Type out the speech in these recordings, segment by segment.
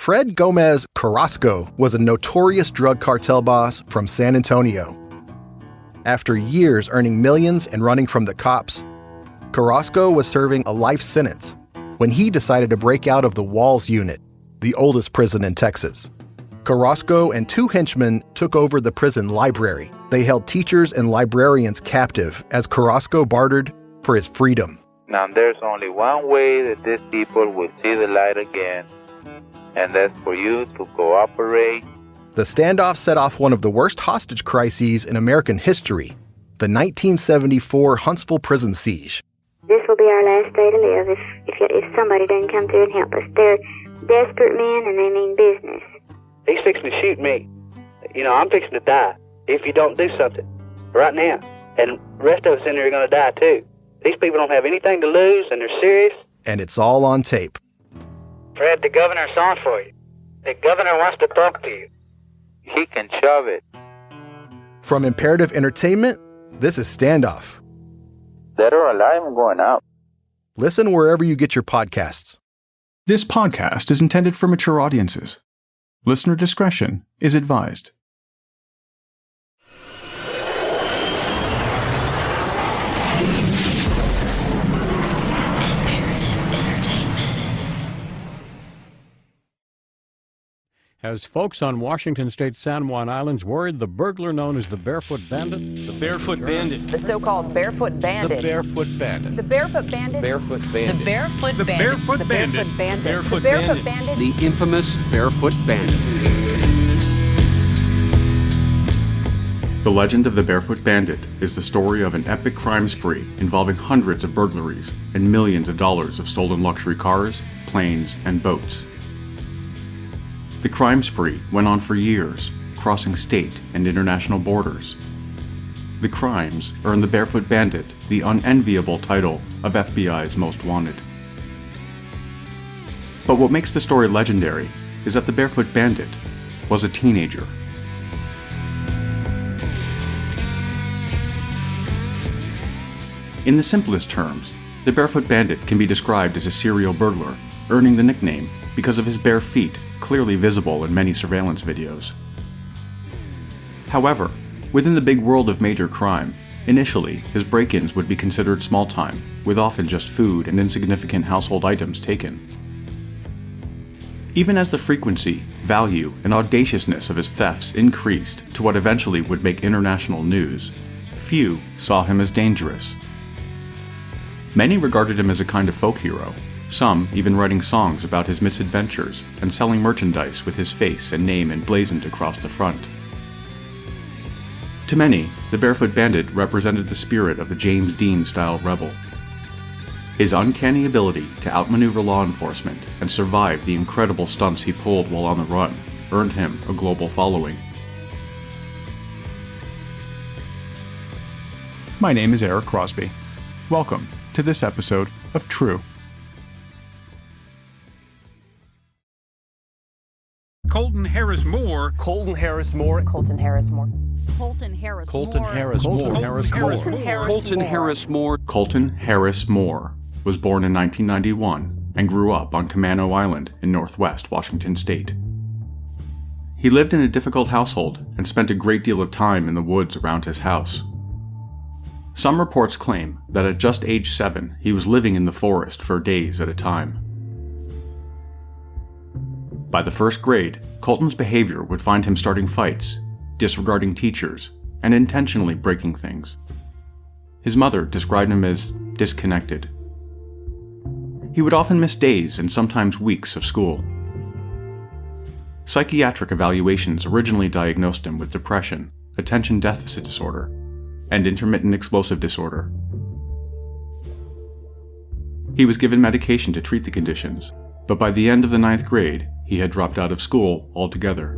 Fred Gomez Carrasco was a notorious drug cartel boss from San Antonio. After years earning millions and running from the cops, Carrasco was serving a life sentence when he decided to break out of the Walls Unit, the oldest prison in Texas. Carrasco and two henchmen took over the prison library. They held teachers and librarians captive as Carrasco bartered for his freedom. Now there's only one way that these people will see the light again, and that's for you to cooperate. The standoff set off one of the worst hostage crises in American history, the 1974 Huntsville prison siege. This will be our last day to live if somebody doesn't come through and help us. They're desperate men and they mean business. He's fixing to shoot me. I'm fixing to die if you don't do something right now. And the rest of us in there are going to die too. These people don't have anything to lose and they're serious. And it's all on tape. Fred, the governor's on for you. The governor wants to talk to you. He can shove it. From Imperative Entertainment, this is Standoff. Dead or alive, I'm going out. Listen wherever you get your podcasts. This podcast is intended for mature audiences. Listener discretion is advised. As folks on Washington State's San Juan Islands worried the burglar known as the Barefoot Bandit. The Barefoot Bandit. The so-called Barefoot Bandit. The Barefoot Bandit. The Barefoot Bandit. Barefoot Bandit. The Barefoot The Bandit. Barefoot The Bandit. Barefoot Bandit. Barefoot The Barefoot Bandit. Bandit. The infamous Barefoot Bandit. The legend of the Barefoot Bandit is the story of an epic crime spree involving hundreds of burglaries and millions of dollars of stolen luxury cars, planes, and boats. The crime spree went on for years, crossing state and international borders. The crimes earned the Barefoot Bandit the unenviable title of FBI's Most Wanted. But what makes the story legendary is that the Barefoot Bandit was a teenager. In the simplest terms, the Barefoot Bandit can be described as a serial burglar, earning the nickname because of his bare feet clearly visible in many surveillance videos. However, within the big world of major crime, initially his break-ins would be considered small time, with often just food and insignificant household items taken. Even as the frequency, value, and audaciousness of his thefts increased to what eventually would make international news, few saw him as dangerous. Many regarded him as a kind of folk hero, some even writing songs about his misadventures and selling merchandise with his face and name emblazoned across the front. To many, the Barefoot Bandit represented the spirit of the James Dean-style rebel. His uncanny ability to outmaneuver law enforcement and survive the incredible stunts he pulled while on the run earned him a global following. My name is Eric Crosby. Welcome to this episode of True. Colton Harris Moore. Colton Harris Moore. Colton Harris Moore. Colton Harris Colton Moore. Harris Colton Moore. Harris Moore. Colton Harris Colton Moore. Harris Moore. Colton Harris Moore was born in 1991 and grew up on Camano Island in northwest Washington State. He lived in a difficult household and spent a great deal of time in the woods around his house. Some reports claim that at just age 7, he was living in the forest for days at a time. By the first grade, Colton's behavior would find him starting fights, disregarding teachers, and intentionally breaking things. His mother described him as disconnected. He would often miss days and sometimes weeks of school. Psychiatric evaluations originally diagnosed him with depression, attention deficit disorder, and intermittent explosive disorder. He was given medication to treat the conditions, but by the end of the 9th grade, he had dropped out of school altogether.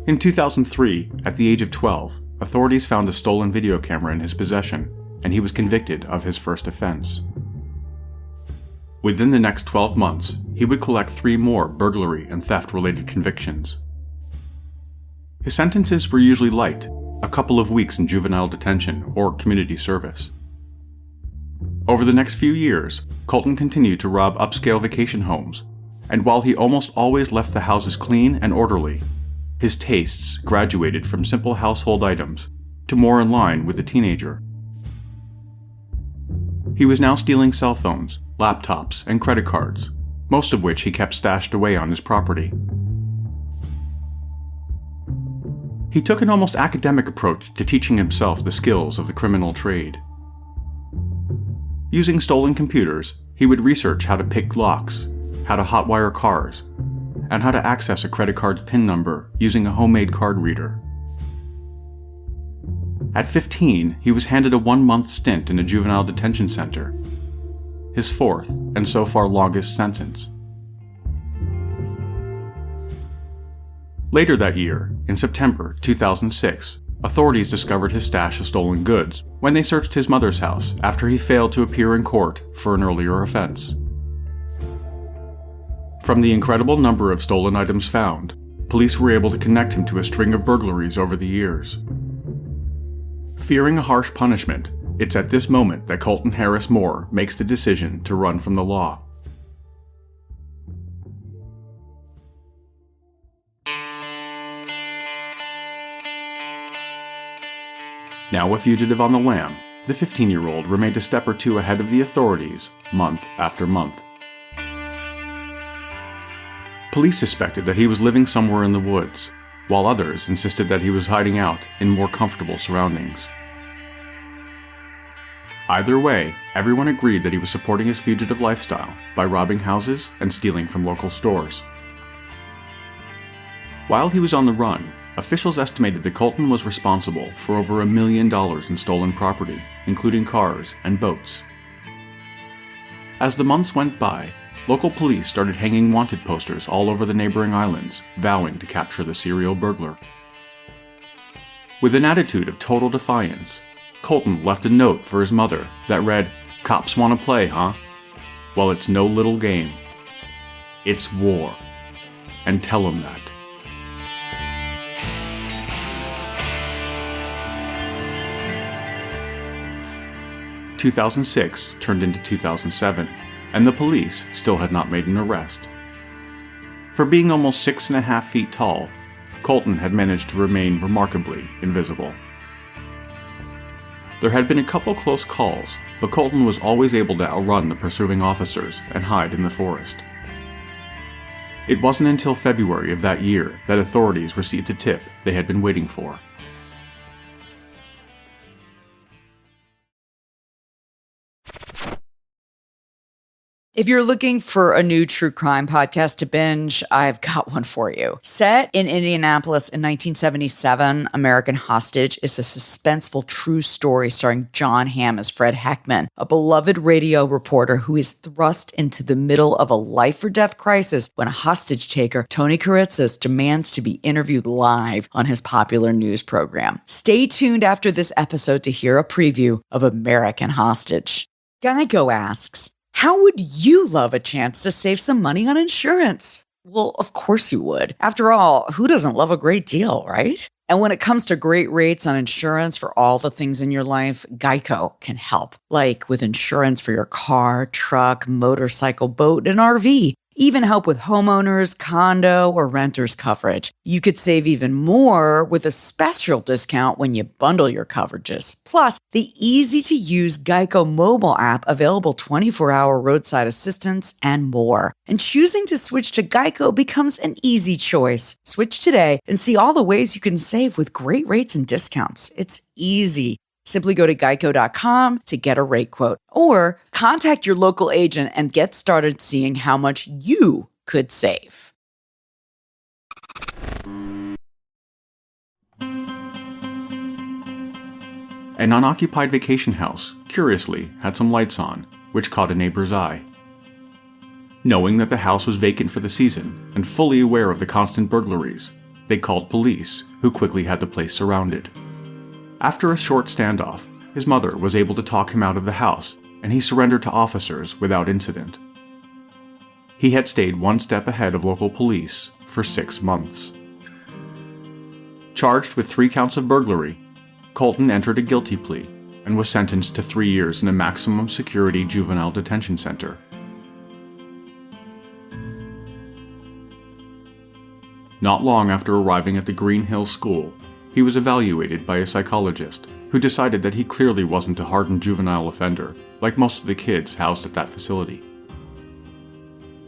In 2003, at the age of 12, authorities found a stolen video camera in his possession, and he was convicted of his first offense. Within the next 12 months, he would collect 3 more burglary and theft-related convictions. His sentences were usually light, a couple of weeks in juvenile detention or community service. Over the next few years, Colton continued to rob upscale vacation homes, and while he almost always left the houses clean and orderly, his tastes graduated from simple household items to more in line with a teenager. He was now stealing cell phones, laptops, and credit cards, most of which he kept stashed away on his property. He took an almost academic approach to teaching himself the skills of the criminal trade. Using stolen computers, he would research how to pick locks, how to hotwire cars, and how to access a credit card's PIN number using a homemade card reader. At 15, he was handed a 1-month stint in a juvenile detention center, his fourth and so far longest sentence. Later that year, in September 2006, authorities discovered his stash of stolen goods when they searched his mother's house after he failed to appear in court for an earlier offense. From the incredible number of stolen items found, police were able to connect him to a string of burglaries over the years. Fearing a harsh punishment, it's at this moment that Colton Harris Moore makes the decision to run from the law. Now a fugitive on the lam, the 15-year-old remained a step or two ahead of the authorities month after month. Police suspected that he was living somewhere in the woods, while others insisted that he was hiding out in more comfortable surroundings. Either way, everyone agreed that he was supporting his fugitive lifestyle by robbing houses and stealing from local stores. While he was on the run, officials estimated that Colton was responsible for over $1 million in stolen property, including cars and boats. As the months went by, local police started hanging wanted posters all over the neighboring islands, vowing to capture the serial burglar. With an attitude of total defiance, Colton left a note for his mother that read, "Cops want to play, huh? Well, it's no little game. It's war. And tell them that." 2006 turned into 2007, and the police still had not made an arrest. For being almost 6.5 feet tall, Colton had managed to remain remarkably invisible. There had been a couple close calls, but Colton was always able to outrun the pursuing officers and hide in the forest. It wasn't until February of that year that authorities received a tip they had been waiting for. If you're looking for a new true crime podcast to binge, I've got one for you. Set in Indianapolis in 1977, American Hostage is a suspenseful true story starring John Hamm as Fred Heckman, a beloved radio reporter who is thrust into the middle of a life-or-death crisis when a hostage taker, Tony Kuritzis, demands to be interviewed live on his popular news program. Stay tuned after this episode to hear a preview of American Hostage. Geico asks, how would you love a chance to save some money on insurance? Well, of course you would. After all, who doesn't love a great deal, right? And when it comes to great rates on insurance for all the things in your life, Geico can help. Like with insurance for your car, truck, motorcycle, boat, and RV. Even help with homeowners, condo, or renters coverage. You could save even more with a special discount when you bundle your coverages. Plus, the easy-to-use Geico mobile app available 24-hour roadside assistance and more. And choosing to switch to Geico becomes an easy choice. Switch today and see all the ways you can save with great rates and discounts. It's easy. Simply go to geico.com to get a rate quote or contact your local agent and get started seeing how much you could save. An unoccupied vacation house, curiously, had some lights on, which caught a neighbor's eye. Knowing that the house was vacant for the season and fully aware of the constant burglaries, they called police, who quickly had the place surrounded. After a short standoff, his mother was able to talk him out of the house, and he surrendered to officers without incident. He had stayed one step ahead of local police for 6 months. Charged with 3 counts of burglary, Colton entered a guilty plea and was sentenced to 3 years in a maximum security juvenile detention center. Not long after arriving at the Green Hills School, he was evaluated by a psychologist who decided that he clearly wasn't a hardened juvenile offender, like most of the kids housed at that facility.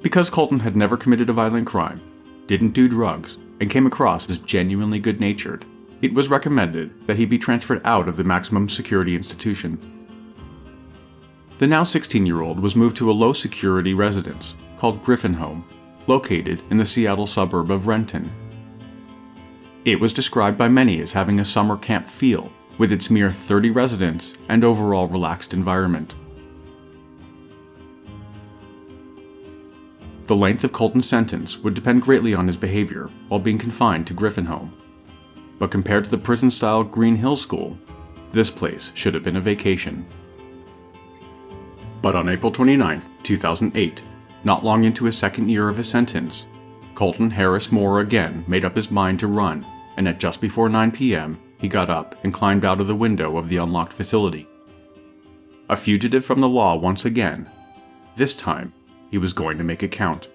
Because Colton had never committed a violent crime, didn't do drugs, and came across as genuinely good-natured, it was recommended that he be transferred out of the maximum security institution. The now 16-year-old was moved to a low-security residence called Griffin Home, located in the Seattle suburb of Renton. It was described by many as having a summer camp feel, with its mere 30 residents and overall relaxed environment. The length of Colton's sentence would depend greatly on his behavior while being confined to Griffin Home. But compared to the prison-style Green Hill School, this place should have been a vacation. But on April 29, 2008, not long into his second year of his sentence, Colton Harris Moore again made up his mind to run, and at just before 9 p.m., he got up and climbed out of the window of the unlocked facility. A fugitive from the law once again, this time he was going to make it count.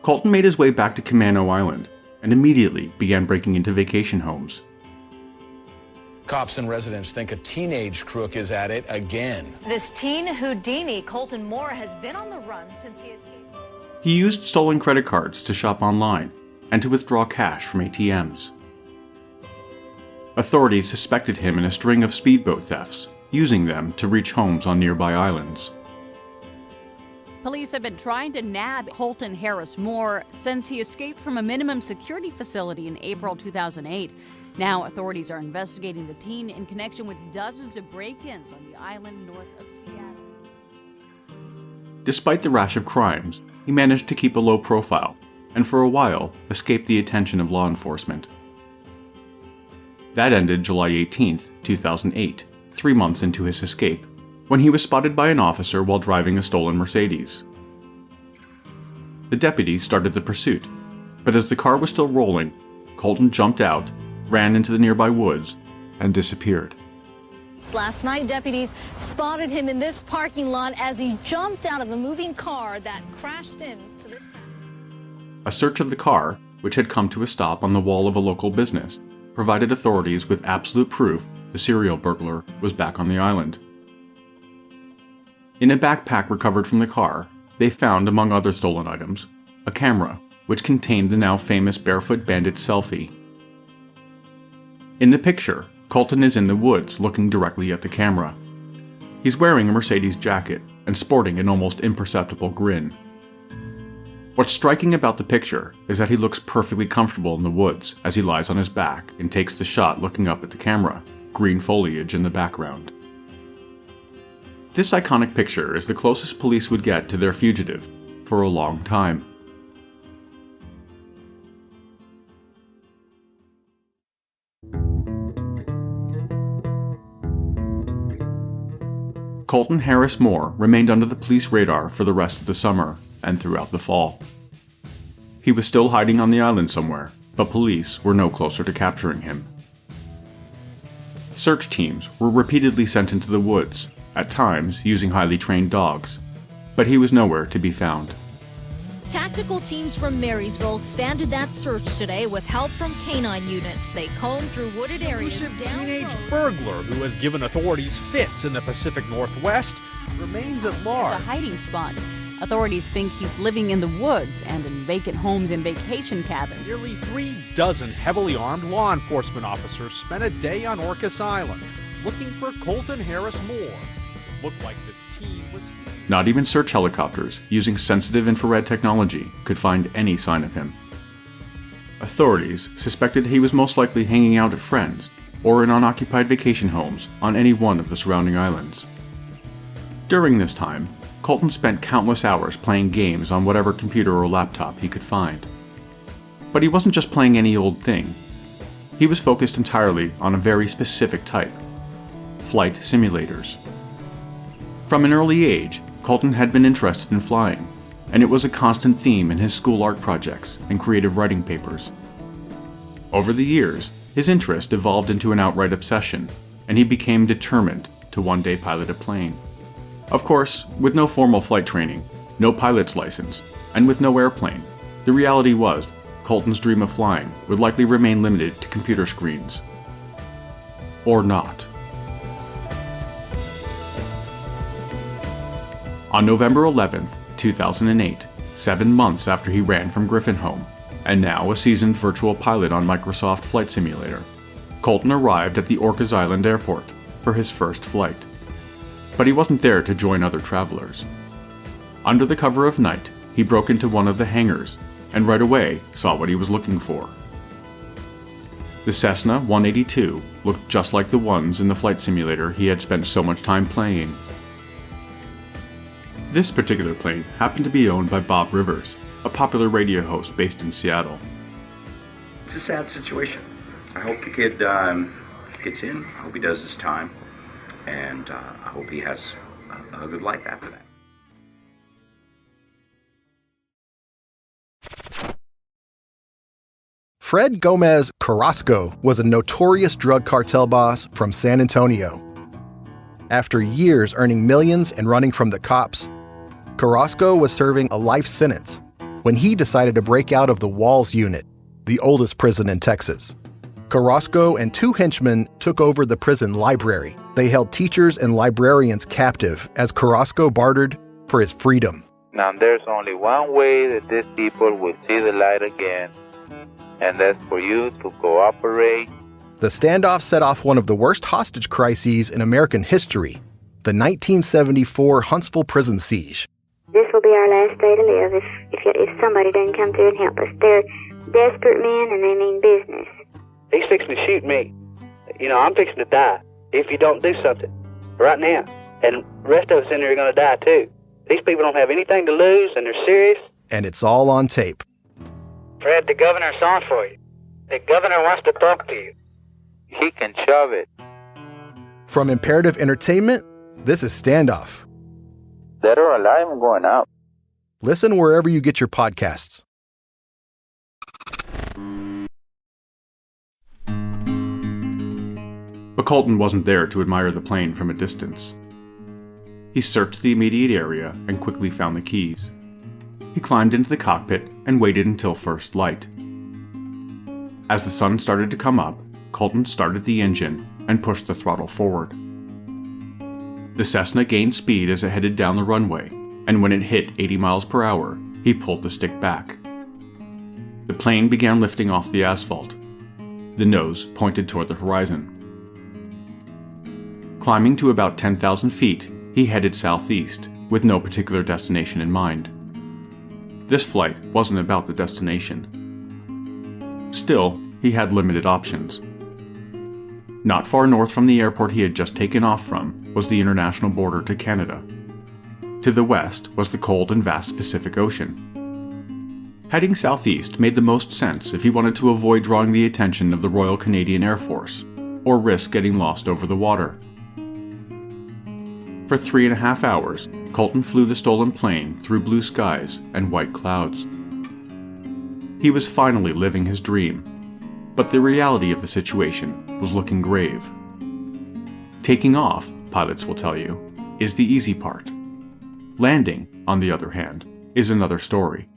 Colton made his way back to Camano Island and immediately began breaking into vacation homes. Cops and residents think a teenage crook is at it again. This teen Houdini, Colton Moore, has been on the run since he escaped. He used stolen credit cards to shop online and to withdraw cash from ATMs. Authorities suspected him in a string of speedboat thefts, using them to reach homes on nearby islands. Police have been trying to nab Colton Harris Moore since he escaped from a minimum security facility in April 2008. Now, authorities are investigating the teen in connection with dozens of break-ins on the island north of Seattle. Despite the rash of crimes, he managed to keep a low profile, and for a while escaped the attention of law enforcement. That ended July 18, 2008, 3 months into his escape, when he was spotted by an officer while driving a stolen Mercedes. The deputy started the pursuit, but as the car was still rolling, Colton jumped out, ran into the nearby woods, and disappeared. Last night, deputies spotted him in this parking lot as he jumped out of a moving car that crashed into this. A search of the car, which had come to a stop on the wall of a local business, provided authorities with absolute proof the serial burglar was back on the island. In a backpack recovered from the car, they found, among other stolen items, a camera, which contained the now famous Barefoot Bandit selfie. In the picture, Colton is in the woods looking directly at the camera. He's wearing a Mercedes jacket and sporting an almost imperceptible grin. What's striking about the picture is that he looks perfectly comfortable in the woods as he lies on his back and takes the shot looking up at the camera, green foliage in the background. This iconic picture is the closest police would get to their fugitive for a long time. Colton Harris Moore remained under the police radar for the rest of the summer and throughout the fall. He was still hiding on the island somewhere, but police were no closer to capturing him. Search teams were repeatedly sent into the woods, at times using highly trained dogs, but he was nowhere to be found. Tactical teams from Marysville expanded that search today with help from canine units. They combed through wooded areas. Elusive teenage burglar who has given authorities fits in the Pacific Northwest remains at large. It's a hiding spot. Authorities think he's living in the woods and in vacant homes and vacation cabins. Nearly 36 heavily armed law enforcement officers spent a day on Orcas Island looking for Colton Harris Moore. Looked like the team was... Not even search helicopters using sensitive infrared technology could find any sign of him. Authorities suspected he was most likely hanging out at friends or in unoccupied vacation homes on any one of the surrounding islands. During this time, Colton spent countless hours playing games on whatever computer or laptop he could find. But he wasn't just playing any old thing. He was focused entirely on a very specific type: flight simulators. From an early age, Colton had been interested in flying, and it was a constant theme in his school art projects and creative writing papers. Over the years, his interest evolved into an outright obsession, and he became determined to one day pilot a plane. Of course, with no formal flight training, no pilot's license, and with no airplane, the reality was Colton's dream of flying would likely remain limited to computer screens. Or not. On November 11, 2008, 7 months after he ran from Griffin home, and now a seasoned virtual pilot on Microsoft Flight Simulator, Colton arrived at the Orcas Island airport for his first flight. But he wasn't there to join other travelers. Under the cover of night, he broke into one of the hangars and right away saw what he was looking for. The Cessna 182 looked just like the ones in the flight simulator he had spent so much time playing. This particular plane happened to be owned by Bob Rivers, a popular radio host based in Seattle. It's a sad situation. I hope the kid gets in. I hope he does his time. And I hope he has a good life after that. Fred Gomez Carrasco was a notorious drug cartel boss from San Antonio. After years earning millions and running from the cops, Carrasco was serving a life sentence when he decided to break out of the Walls Unit, the oldest prison in Texas. Carrasco and 2 henchmen took over the prison library. They held teachers and librarians captive as Carrasco bartered for his freedom. Now there's only one way that these people will see the light again, and that's for you to cooperate. The standoff set off one of the worst hostage crises in American history, the 1974 Huntsville prison siege. This will be our last day to live if somebody doesn't come through and help us. They're desperate men and they mean business. He's fixing to shoot me. I'm fixing to die if you don't do something right now. And the rest of us in here are going to die too. These people don't have anything to lose and they're serious. And it's all on tape. Fred, the governor's on for you. The governor wants to talk to you. He can shove it. From Imperative Entertainment, this is Standoff. Dead or alive, I'm going out. Listen wherever you get your podcasts. But Colton wasn't there to admire the plane from a distance. He searched the immediate area and quickly found the keys. He climbed into the cockpit and waited until first light. As the sun started to come up, Colton started the engine and pushed the throttle forward. The Cessna gained speed as it headed down the runway, and when it hit 80 miles per hour, he pulled the stick back. The plane began lifting off the asphalt. The nose pointed toward the horizon. Climbing to about 10,000 feet, he headed southeast, with no particular destination in mind. This flight wasn't about the destination. Still, he had limited options. Not far north from the airport he had just taken off from was the international border to Canada. To the west was the cold and vast Pacific Ocean. Heading southeast made the most sense if he wanted to avoid drawing the attention of the Royal Canadian Air Force, or risk getting lost over the water. For 3.5 hours, Colton flew the stolen plane through blue skies and white clouds. He was finally living his dream, but the reality of the situation was looking grave. Taking off, pilots will tell you, is the easy part. Landing, on the other hand, is another story.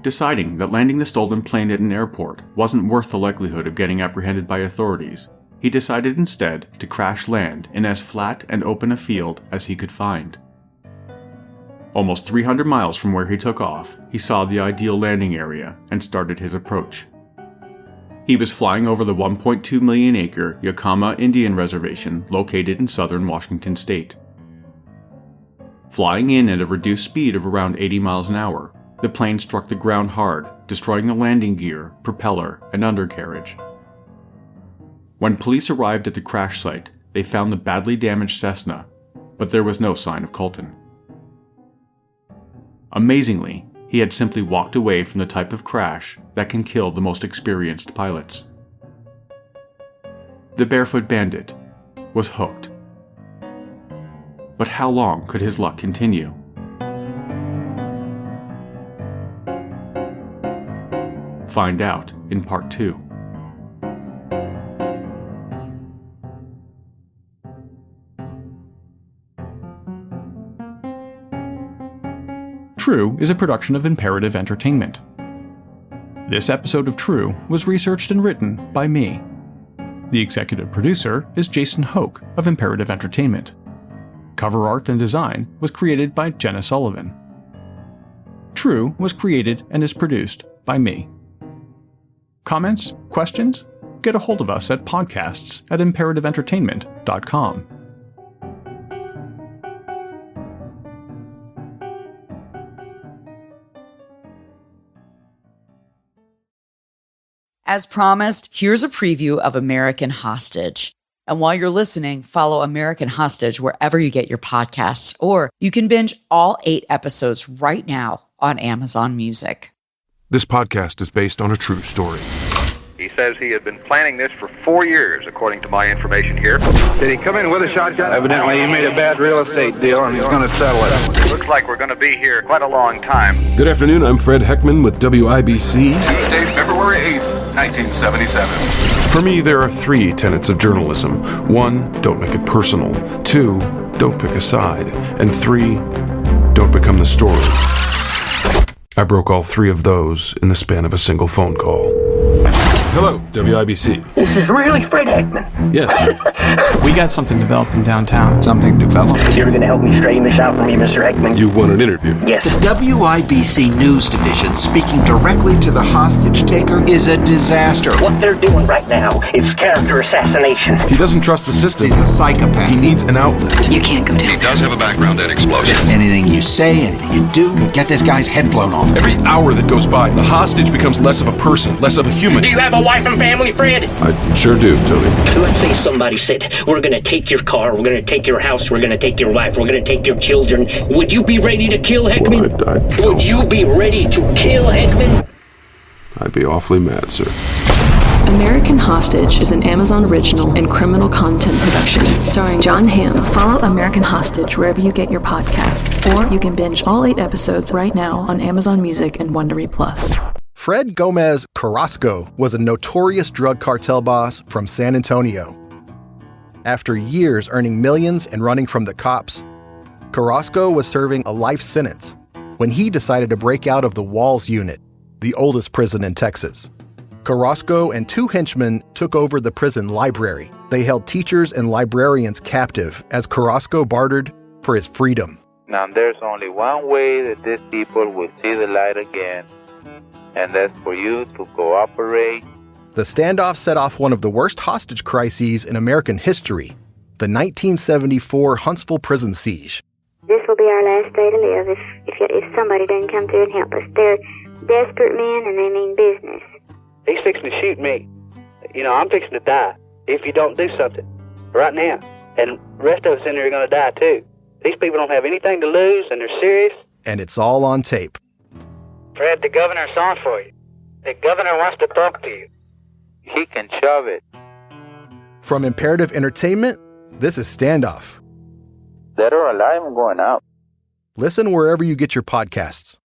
Deciding that landing the stolen plane at an airport wasn't worth the likelihood of getting apprehended by authorities, he decided instead to crash land in as flat and open a field as he could find. Almost 300 miles from where he took off, he saw the ideal landing area and started his approach. He was flying over the 1.2 million acre Yakama Indian Reservation located in southern Washington state. Flying in at a reduced speed of around 80 miles an hour, the plane struck the ground hard, destroying the landing gear, propeller, and undercarriage. When police arrived at the crash site, they found the badly damaged Cessna, but there was no sign of Colton. Amazingly, he had simply walked away from the type of crash that can kill the most experienced pilots. The Barefoot Bandit was hooked. But how long could his luck continue? Find out in part 2. True is a production of Imperative Entertainment. This episode of True was researched and written by me. The executive producer is Jason Hoke of Imperative Entertainment. Cover art and design was created by Jenna Sullivan. True was created and is produced by me. Comments? Questions? Get a hold of us at podcasts@imperativeentertainment.com. As promised, here's a preview of American Hostage. And while you're listening, follow American Hostage wherever you get your podcasts, or you can binge all 8 episodes right now on Amazon Music. This podcast is based on a true story. He says he had been planning this for 4 years, according to my information here. Did he come in with a shotgun? Evidently, he made a bad real estate deal and he's going to settle it. Looks like we're going to be here quite a long time. Good afternoon, I'm Fred Heckman with WIBC. Tuesday, February 8th, 1977. For me, there are 3 tenets of journalism. 1, don't make it personal. 2, don't pick a side. And 3, don't become the story. I broke all 3 of those in the span of a single phone call. Hello, WIBC. This is really Fred Heckman. Yes. We got something developing downtown. Something developing? You're going to help me straighten this out for me, Mr. Heckman? You want an interview? Yes. The WIBC News Division speaking directly to the hostage taker is a disaster. What they're doing right now is character assassination. He doesn't trust the system. He's a psychopath. He needs an outlet. You can't go down. He does have a background in explosions. Anything you say, anything you do, will get this guy's head blown off. Every hour that goes by, the hostage becomes less of a person, less of a human. Do you have a wife and family, Fred? I sure do, Tony. Let's say somebody said, we're going to take your car, we're going to take your house, we're going to take your wife, we're going to take your children. Would you be ready to kill Heckman? Well, Would you be ready to kill Heckman? I'd be awfully mad, sir. American Hostage is an Amazon original and criminal content production starring John Hamm. Follow American Hostage wherever you get your podcasts, or you can binge all 8 episodes right now on Amazon Music and Wondery Plus. Fred Gomez Carrasco was a notorious drug cartel boss from San Antonio. After years earning millions and running from the cops, Carrasco was serving a life sentence when he decided to break out of the Walls Unit, the oldest prison in Texas. Carrasco and 2 henchmen took over the prison library. They held teachers and librarians captive as Carrasco bartered for his freedom. Now there's only one way that these people will see the light again, and that's for you to cooperate. The standoff set off one of the worst hostage crises in American history, the 1974 Huntsville prison siege. This will be our last day to live if somebody doesn't come through and help us. They're desperate men and they mean business. He's fixing to shoot me. You know, I'm fixing to die if you don't do something right now. And the rest of us in there are going to die too. These people don't have anything to lose and they're serious. And it's all on tape. Fred, the governor's on for you. The governor wants to talk to you. He can shove it. From Imperative Entertainment, this is Standoff. Dead or alive, I'm going out. Listen wherever you get your podcasts.